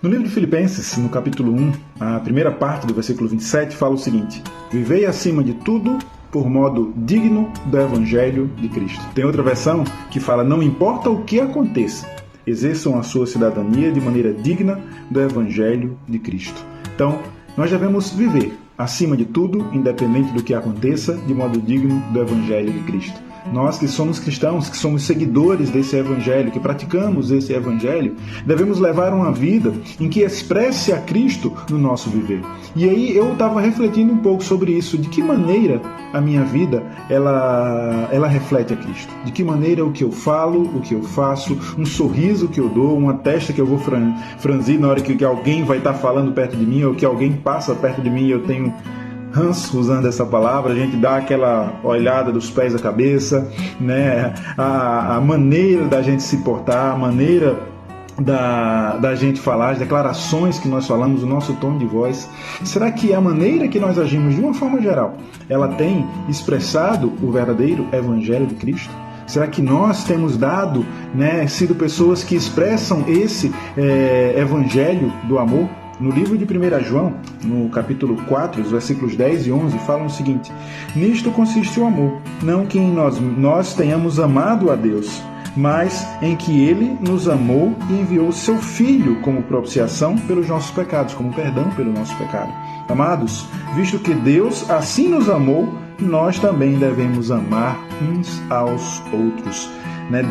No livro de Filipenses, no capítulo 1, a primeira parte do versículo 27 fala o seguinte: vivei acima de tudo por modo digno do Evangelho de Cristo. Tem outra versão que fala: não importa o que aconteça, exerçam a sua cidadania de maneira digna do Evangelho de Cristo. Então, nós devemos viver acima de tudo, independente do que aconteça, de modo digno do Evangelho de Cristo. Nós que somos cristãos, que somos seguidores desse Evangelho, que praticamos esse Evangelho, devemos levar uma vida em que expresse a Cristo no nosso viver. E aí eu estava refletindo um pouco sobre isso, de que maneira a minha vida ela reflete a Cristo. De que maneira o que eu falo, o que eu faço, um sorriso que eu dou, uma testa que eu vou franzir na hora que alguém vai estar falando perto de mim, ou que alguém passa perto de mim e eu tenho ranço usando essa palavra, a gente dá aquela olhada dos pés à cabeça, né? A maneira da gente se portar, a maneira da gente falar, as declarações que nós falamos, o nosso tom de voz. Será que a maneira que nós agimos de uma forma geral, ela tem expressado o verdadeiro Evangelho de Cristo? Será que nós temos dado, sido pessoas que expressam esse Evangelho do amor? No livro de 1 João, no capítulo 4, os versículos 10 e 11, falam o seguinte: nisto consiste o amor, não que em nós tenhamos amado a Deus, mas em que Ele nos amou e enviou o Seu Filho como propiciação pelos nossos pecados, como perdão pelo nosso pecado. Amados, visto que Deus assim nos amou, nós também devemos amar uns aos outros.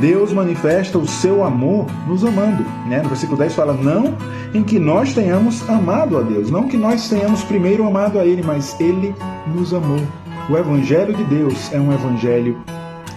Deus manifesta o seu amor nos amando. No versículo 10 fala: não em que nós tenhamos amado a Deus, não que nós tenhamos primeiro amado a Ele, mas Ele nos amou. O Evangelho de Deus é um Evangelho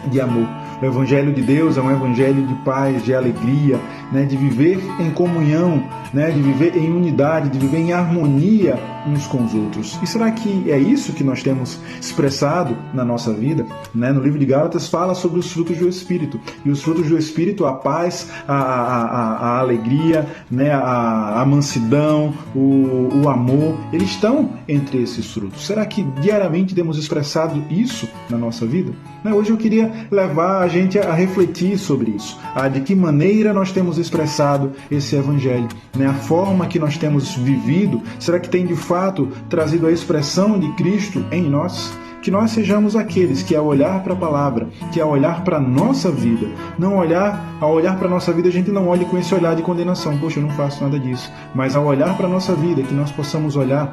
de amor. O Evangelho de Deus é um Evangelho de paz, de alegria, de viver em comunhão, de viver em unidade, de viver em harmonia uns com os outros. E será que é isso que nós temos expressado na nossa vida? No livro de Gálatas fala sobre os frutos do Espírito. E os frutos do Espírito, a paz, a alegria, a mansidão, o amor, eles estão entre esses frutos. Será que diariamente temos expressado isso na nossa vida? Hoje eu queria levar a gente a refletir sobre isso. De que maneira nós temos expressado esse Evangelho? A forma que nós temos vivido, será que tem de fato trazido a expressão de Cristo em nós? Que nós sejamos aqueles que, ao olhar para a palavra, que ao olhar para a nossa vida, ao olhar para a nossa vida, a gente não olhe com esse olhar de condenação. Poxa, eu não faço nada disso. Mas ao olhar para a nossa vida, que nós possamos olhar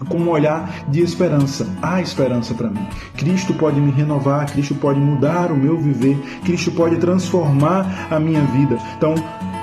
com um olhar de esperança. Há esperança para mim. Cristo pode me renovar, Cristo pode mudar o meu viver, Cristo pode transformar a minha vida. Então,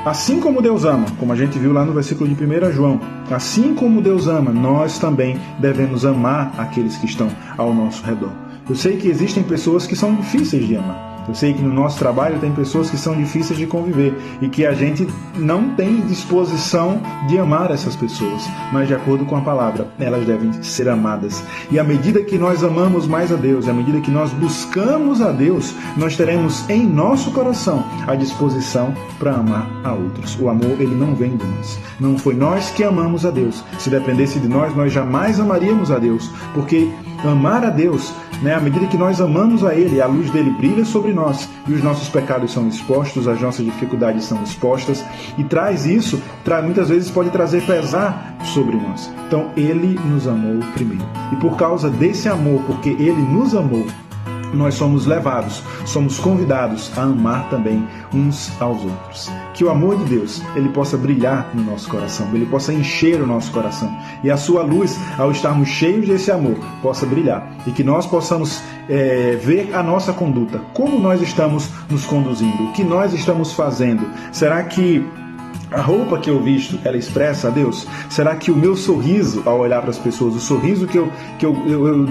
assim como Deus ama, como a gente viu lá no versículo de 1 João, assim como Deus ama, nós também devemos amar aqueles que estão ao nosso redor. Eu sei que existem pessoas que são difíceis de amar. Eu sei que no nosso trabalho tem pessoas que são difíceis de conviver e que a gente não tem disposição de amar essas pessoas, mas de acordo com a palavra, elas devem ser amadas. E à medida que nós amamos mais a Deus, à medida que nós buscamos a Deus, nós teremos em nosso coração a disposição para amar a outros. O amor, ele não vem de nós. Não foi nós que amamos a Deus. Se dependesse de nós, nós jamais amaríamos a Deus, porque amar a Deus, à medida que nós amamos a Ele, a luz dele brilha sobre nós e os nossos pecados são expostos, as nossas dificuldades são expostas e muitas vezes pode trazer pesar sobre nós. Então Ele nos amou primeiro e por causa desse amor, porque Ele nos amou, nós somos levados, somos convidados a amar também uns aos outros. Que o amor de Deus, ele possa brilhar no nosso coração, ele possa encher o nosso coração e a sua luz, ao estarmos cheios desse amor, possa brilhar e que nós possamos ver a nossa conduta, como nós estamos nos conduzindo, o que nós estamos fazendo. Será que a roupa que eu visto, ela expressa a Deus? Será que o meu sorriso, ao olhar para as pessoas, o sorriso que eu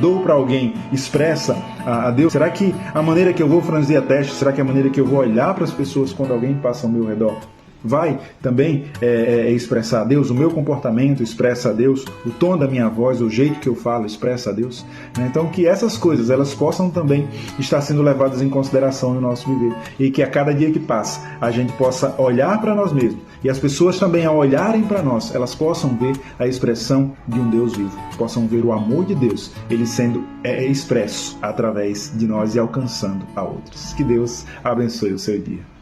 dou para alguém, expressa a Deus? Será que a maneira que eu vou franzir a testa, será que a maneira que eu vou olhar para as pessoas quando alguém passa ao meu redor vai também expressar a Deus? O meu comportamento expressa a Deus? O tom da minha voz, o jeito que eu falo expressa a Deus? Então que essas coisas elas possam também estar sendo levadas em consideração no nosso viver e que a cada dia que passa a gente possa olhar para nós mesmos e as pessoas também, ao olharem para nós, elas possam ver a expressão de um Deus vivo, possam ver o amor de Deus, ele sendo expresso através de nós e alcançando a outros. Que Deus abençoe o seu dia.